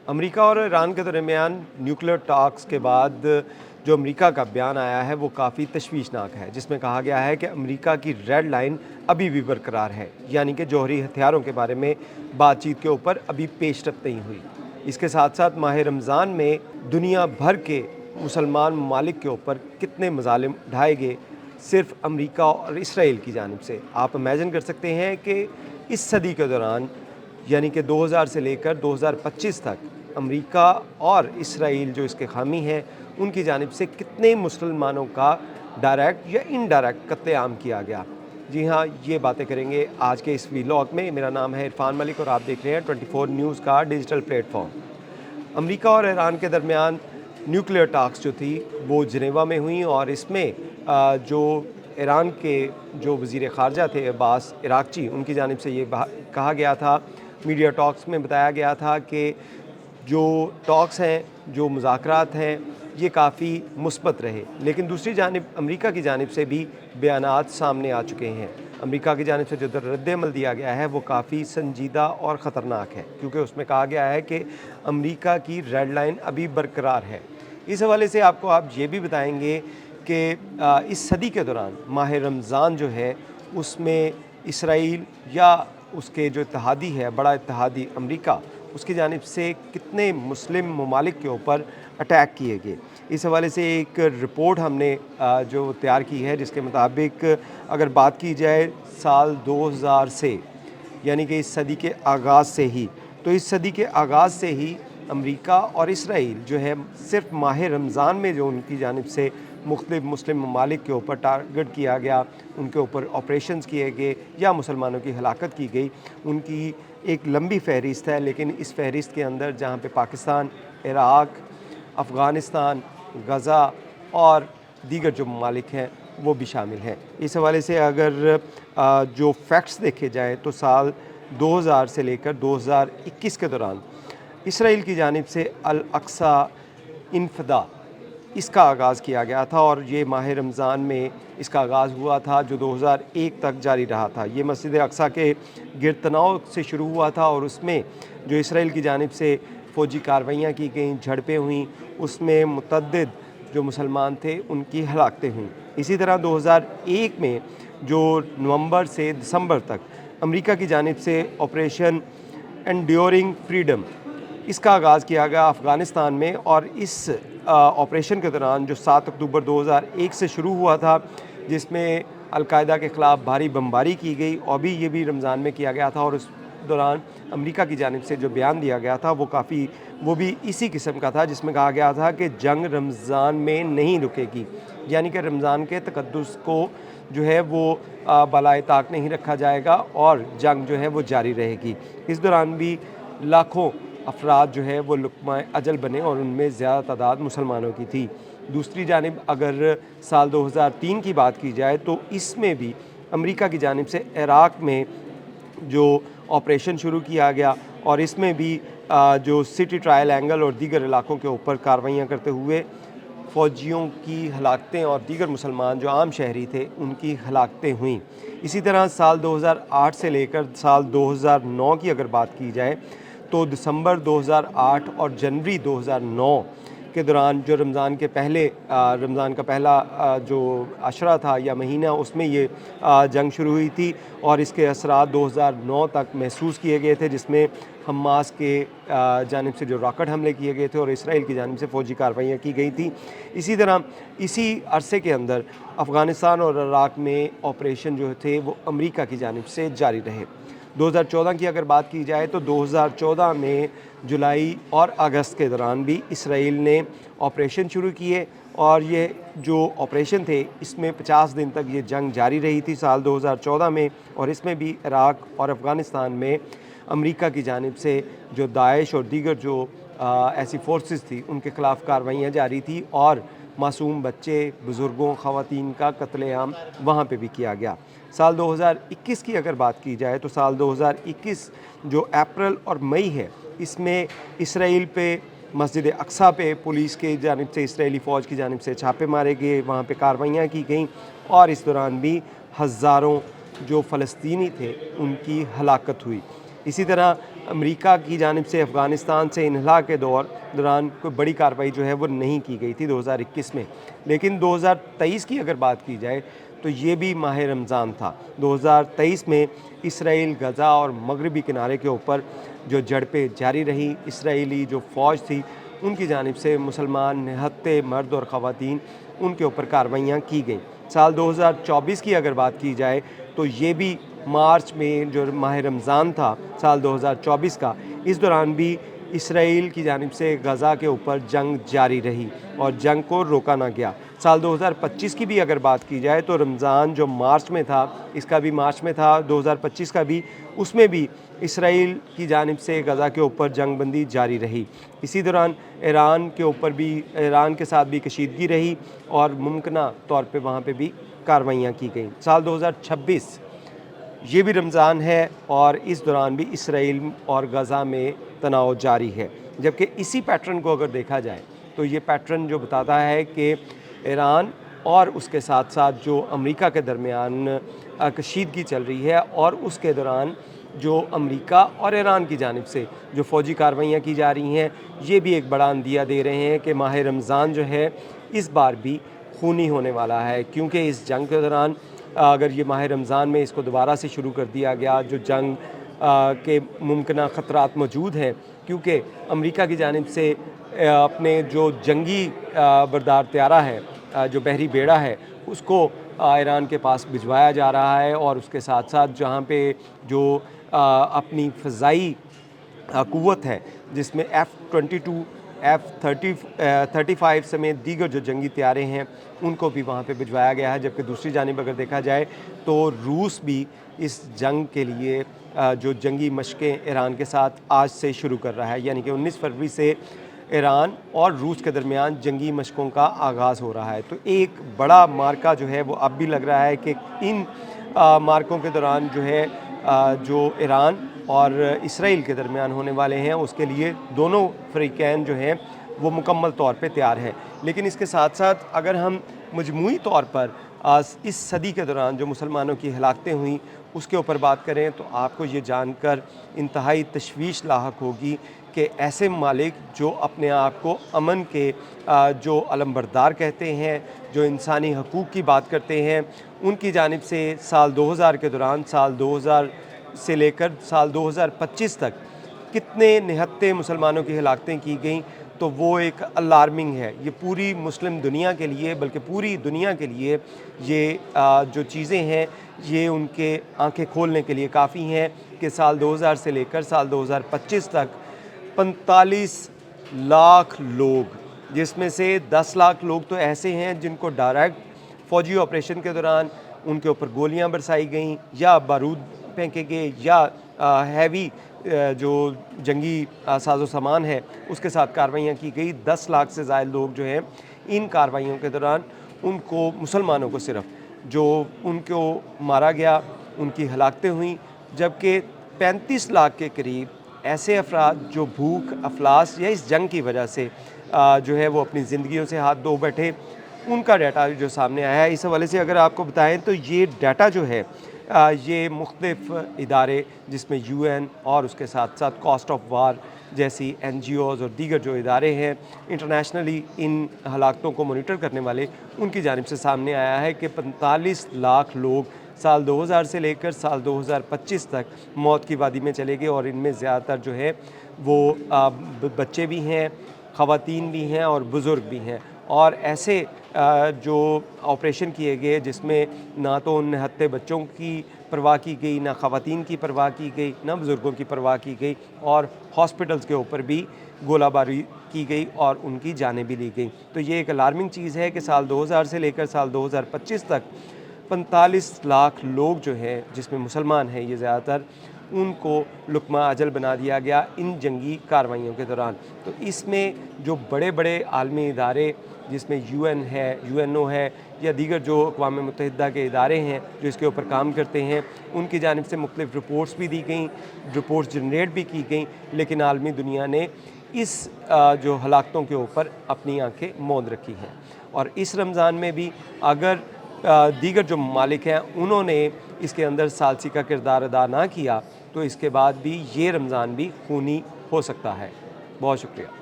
امریکہ اور ایران کے درمیان نیوکلیئر ٹاکس کے بعد جو امریکہ کا بیان آیا ہے وہ کافی تشویشناک ہے، جس میں کہا گیا ہے کہ امریکہ کی ریڈ لائن ابھی بھی برقرار ہے، یعنی کہ جوہری ہتھیاروں کے بارے میں بات چیت کے اوپر ابھی پیش رفت نہیں ہوئی۔ اس کے ساتھ ساتھ ماہ رمضان میں دنیا بھر کے مسلمان ممالک کے اوپر کتنے مظالم ڈھائے گئے صرف امریکہ اور اسرائیل کی جانب سے۔ آپ امیجن کر سکتے ہیں کہ اس صدی کے دوران، یعنی کہ 2000 سے لے کر 2025 تک، امریکہ اور اسرائیل جو اس کے حامی ہیں ان کی جانب سے کتنے مسلمانوں کا ڈائریکٹ یا انڈائریکٹ قتل عام کیا گیا۔ جی ہاں، یہ باتیں کریں گے آج کے اس ویلاگ میں۔ میرا نام ہے عرفان ملک اور آپ دیکھ رہے ہیں 24 نیوز کا ڈیجیٹل پلیٹ فارم۔ امریکہ اور ایران کے درمیان نیوکلیئر ٹاکس جو تھی وہ جنیوا میں ہوئیں، اور اس میں جو ایران کے جو وزیر خارجہ تھے عباس عراقچی، ان کی جانب سے یہ کہا گیا تھا، میڈیا ٹاکس میں بتایا گیا تھا کہ جو ٹاکس ہیں، جو مذاکرات ہیں، یہ کافی مثبت رہے۔ لیکن دوسری جانب امریکہ کی جانب سے بھی بیانات سامنے آ چکے ہیں۔ امریکہ کی جانب سے جو رد عمل دیا گیا ہے وہ کافی سنجیدہ اور خطرناک ہے، کیونکہ اس میں کہا گیا ہے کہ امریکہ کی ریڈ لائن ابھی برقرار ہے۔ اس حوالے سے آپ یہ بھی بتائیں گے کہ اس صدی کے دوران ماہ رمضان جو ہے اس میں اسرائیل یا اس کے جو اتحادی ہے، بڑا اتحادی امریکہ، اس کی جانب سے کتنے مسلم ممالک کے اوپر اٹیک کیے گئے۔ اس حوالے سے ایک رپورٹ ہم نے جو تیار کی ہے، جس کے مطابق اگر بات کی جائے سال 2000 سے، یعنی کہ اس صدی کے آغاز سے ہی، تو اس صدی کے آغاز سے ہی امریکہ اور اسرائیل جو ہے صرف ماہ رمضان میں جو ان کی جانب سے مختلف مسلم ممالک کے اوپر ٹارگٹ کیا گیا، ان کے اوپر آپریشنز کیے گئے یا مسلمانوں کی ہلاکت کی گئی، ان کی ایک لمبی فہرست ہے۔ لیکن اس فہرست کے اندر جہاں پہ پاکستان، عراق، افغانستان، غزہ اور دیگر جو ممالک ہیں وہ بھی شامل ہیں۔ اس حوالے سے اگر جو فیکٹس دیکھے جائیں تو سال 2000 سے لے کر 2021 کے دوران اسرائیل کی جانب سے الاقصی انفداد اس کا آغاز کیا گیا تھا، اور یہ ماہ رمضان میں اس کا آغاز ہوا تھا، جو 2001 تک جاری رہا تھا۔ یہ مسجد اقصی کے گرد تناؤ سے شروع ہوا تھا، اور اس میں جو اسرائیل کی جانب سے فوجی کارروائیاں کی گئیں، جھڑپیں ہوئیں، اس میں متعدد جو مسلمان تھے ان کی ہلاکتیں ہوئیں۔ اسی طرح 2001 میں جو نومبر سے دسمبر تک امریکہ کی جانب سے آپریشن انڈیورنگ فریڈم، اس کا آغاز کیا گیا افغانستان میں، اور اس آپریشن کے دوران جو 7 اکتوبر 2001 سے شروع ہوا تھا، جس میں القاعدہ کے خلاف بھاری بمباری کی گئی، اور بھی یہ بھی رمضان میں کیا گیا تھا، اور اس دوران امریکہ کی جانب سے جو بیان دیا گیا تھا وہ بھی اسی قسم کا تھا، جس میں کہا گیا تھا کہ جنگ رمضان میں نہیں رکے گی، یعنی کہ رمضان کے تقدس کو جو ہے وہ بالائے طاق نہیں رکھا جائے گا، اور جنگ جو ہے وہ جاری رہے گی۔ اس دوران بھی لاکھوں افراد جو ہے وہ لقمہ اجل بنے، اور ان میں زیادہ تعداد مسلمانوں کی تھی۔ دوسری جانب اگر سال 2003 کی بات کی جائے تو اس میں بھی امریکہ کی جانب سے عراق میں جو آپریشن شروع کیا گیا، اور اس میں بھی جو سٹی ٹرائل اینگل اور دیگر علاقوں کے اوپر کارروائیاں کرتے ہوئے فوجیوں کی ہلاکتیں اور دیگر مسلمان جو عام شہری تھے ان کی ہلاکتیں ہوئیں۔ اسی طرح سال 2008 سے لے کر سال 2009 کی اگر بات کی جائے تو دسمبر 2008 اور جنوری 2009 کے دوران جو رمضان کا پہلا جو عشرہ تھا یا مہینہ، اس میں یہ جنگ شروع ہوئی تھی، اور اس کے اثرات 2009 تک محسوس کیے گئے تھے، جس میں حماس کے جانب سے جو راکٹ حملے کیے گئے تھے اور اسرائیل کی جانب سے فوجی کارروائیاں کی گئی تھیں۔ اسی طرح اسی عرصے کے اندر افغانستان اور عراق میں آپریشن جو تھے وہ امریکہ کی جانب سے جاری رہے۔ 2014 کی اگر بات کی جائے تو 2014 میں جولائی اور اگست کے دوران بھی اسرائیل نے آپریشن شروع کیے، اور یہ جو آپریشن تھے اس میں 50 دن تک یہ جنگ جاری رہی تھی سال 2014 میں، اور اس میں بھی عراق اور افغانستان میں امریکہ کی جانب سے جو داعش اور دیگر جو ایسی فورسز تھی ان کے خلاف کارروائیاں جاری تھی، اور معصوم بچے، بزرگوں، خواتین کا قتل عام وہاں پہ بھی کیا گیا۔ سال 2021 کی اگر بات کی جائے تو سال 2021 جو اپریل اور مئی ہے، اس میں اسرائیل پہ مسجد اقصی پہ پولیس کی جانب سے، اسرائیلی فوج کی جانب سے چھاپے مارے گئے، وہاں پہ کارروائیاں کی گئیں، اور اس دوران بھی ہزاروں جو فلسطینی تھے ان کی ہلاکت ہوئی۔ اسی طرح امریکہ کی جانب سے افغانستان سے انخلا کے دوران کوئی بڑی کارروائی جو ہے وہ نہیں کی گئی تھی 2021 میں، لیکن 2023 کی اگر بات کی جائے تو یہ بھی ماہ رمضان تھا۔ 2023 میں اسرائیل غزہ اور مغربی کنارے کے اوپر جو جھڑپیں جاری رہی، اسرائیلی جو فوج تھی ان کی جانب سے مسلمان نہتے مرد اور خواتین ان کے اوپر کارروائیاں کی گئیں۔ سال 2024 کی اگر بات کی جائے تو یہ بھی مارچ میں جو ماہ رمضان تھا سال 2024 کا، اس دوران بھی اسرائیل کی جانب سے غزہ کے اوپر جنگ جاری رہی اور جنگ کو روکا نہ گیا۔ سال 2025 کی بھی اگر بات کی جائے تو رمضان جو مارچ میں تھا، اس کا بھی مارچ میں تھا، 2025 کا بھی، اس میں بھی اسرائیل کی جانب سے غزہ کے اوپر جنگ بندی جاری رہی۔ اسی دوران ایران کے اوپر بھی، ایران کے ساتھ بھی کشیدگی رہی اور ممکنہ طور پہ وہاں پہ بھی کارروائیاں کی گئیں۔ سال 2026 یہ بھی رمضان ہے اور اس دوران بھی اسرائیل اور غزہ میں تناؤ جاری ہے، جبکہ اسی پیٹرن کو اگر دیکھا جائے تو یہ پیٹرن جو بتاتا ہے کہ ایران اور اس کے ساتھ ساتھ جو امریکہ کے درمیان کشیدگی چل رہی ہے، اور اس کے دوران جو امریکہ اور ایران کی جانب سے جو فوجی کارروائیاں کی جا رہی ہیں، یہ بھی ایک بڑا اندیہ دے رہے ہیں کہ ماہ رمضان جو ہے اس بار بھی خونی ہونے والا ہے، کیونکہ اس جنگ کے دوران اگر یہ ماہ رمضان میں اس کو دوبارہ سے شروع کر دیا گیا، جو جنگ کے ممکنہ خطرات موجود ہیں، کیونکہ امریکہ کی جانب سے اپنے جو جنگی بردار طیارہ ہے، جو بحری بیڑا ہے، اس کو ایران کے پاس بھجوایا جا رہا ہے، اور اس کے ساتھ ساتھ جہاں پہ جو اپنی فضائی قوت ہے جس میں F-22 F-35 سمیت دیگر جو جنگی طیارے ہیں ان کو بھی وہاں پہ بھجوایا گیا ہے، جبکہ دوسری جانب اگر دیکھا جائے تو روس بھی اس جنگ کے لیے جو جنگی مشقیں ایران کے ساتھ آج سے شروع کر رہا ہے، یعنی کہ 19 فروری سے ایران اور روس کے درمیان جنگی مشقوں کا آغاز ہو رہا ہے۔ تو ایک بڑا مارکا جو ہے وہ اب بھی لگ رہا ہے کہ ان مارکوں کے دوران جو ہے جو ایران اور اسرائیل کے درمیان ہونے والے ہیں، اس کے لیے دونوں فریقین جو ہیں وہ مکمل طور پہ تیار ہیں۔ لیکن اس کے ساتھ ساتھ اگر ہم مجموعی طور پر اس صدی کے دوران جو مسلمانوں کی ہلاکتیں ہوئیں اس کے اوپر بات کریں تو آپ کو یہ جان کر انتہائی تشویش لاحق ہوگی کہ ایسے ممالک جو اپنے آپ کو امن کے جو علمبردار کہتے ہیں، جو انسانی حقوق کی بات کرتے ہیں، ان کی جانب سے سال 2000 کے دوران، سال 2000 سے لے کر سال 2025 تک کتنے نہتے مسلمانوں کی ہلاکتیں کی گئیں، تو وہ ایک الارمنگ ہے۔ یہ پوری مسلم دنیا کے لیے، بلکہ پوری دنیا کے لیے یہ جو چیزیں ہیں یہ ان کے آنکھیں کھولنے کے لیے کافی ہیں کہ سال 2000 سے لے کر سال 2025 تک 45 لاکھ لوگ، جس میں سے 10 لاکھ لوگ تو ایسے ہیں جن کو ڈائریکٹ فوجی آپریشن کے دوران ان کے اوپر گولیاں برسائی گئیں یا بارود پھینکے گئے یا ہیوی جو جنگی ساز و سامان ہے اس کے ساتھ کارروائیاں کی گئی۔ 10 لاکھ سے زائد لوگ جو ہیں ان کارروائیوں کے دوران ان کو، مسلمانوں کو صرف جو ان کو مارا گیا، ان کی ہلاکتیں ہوئیں، جبکہ 35 لاکھ کے قریب ایسے افراد جو بھوک، افلاس یا اس جنگ کی وجہ سے جو ہے وہ اپنی زندگیوں سے ہاتھ دھو بیٹھے، ان کا ڈیٹا جو سامنے آیا ہے۔ اس حوالے سے اگر آپ کو بتائیں تو یہ ڈیٹا جو ہے یہ مختلف ادارے جس میں UN اور اس کے ساتھ ساتھ کاسٹ آف وار جیسی NGOs اور دیگر جو ادارے ہیں انٹرنیشنلی ان ہلاکتوں کو مانیٹر کرنے والے، ان کی جانب سے سامنے آیا ہے کہ 45 لاکھ لوگ سال 2000 سے لے کر سال 2025 تک موت کی وادی میں چلے گئے، اور ان میں زیادہ تر جو ہے وہ بچے بھی ہیں، خواتین بھی ہیں اور بزرگ بھی ہیں۔ اور ایسے جو آپریشن کیے گئے جس میں نہ تو ان نہتے بچوں کی پرواہ کی گئی، نہ خواتین کی پرواہ کی گئی، نہ بزرگوں کی پرواہ کی گئی، اور ہاسپٹلز کے اوپر بھی گولہ باری کی گئی اور ان کی جانیں بھی لی گئیں۔ تو یہ ایک الارمنگ چیز ہے کہ سال 2000 سے لے کر سال 2025 تک 45 لاکھ لوگ جو ہیں جس میں مسلمان ہیں یہ زیادہ تر، ان کو لقمہ اجل بنا دیا گیا ان جنگی کارروائیوں کے دوران۔ تو اس میں جو بڑے بڑے عالمی ادارے جس میں UN ہے، UNO ہے، یا دیگر جو اقوام متحدہ کے ادارے ہیں جو اس کے اوپر کام کرتے ہیں، ان کی جانب سے مختلف رپورٹس بھی دی گئیں، رپورٹس جنریٹ بھی کی گئیں، لیکن عالمی دنیا نے اس جو ہلاکتوں کے اوپر اپنی آنکھیں موند رکھی ہیں۔ اور اس رمضان میں بھی اگر دیگر جو ممالک ہیں انہوں نے اس کے اندر ثالثی کا کردار ادا نہ کیا تو اس کے بعد بھی یہ رمضان بھی خونی ہو سکتا ہے۔ بہت شکریہ۔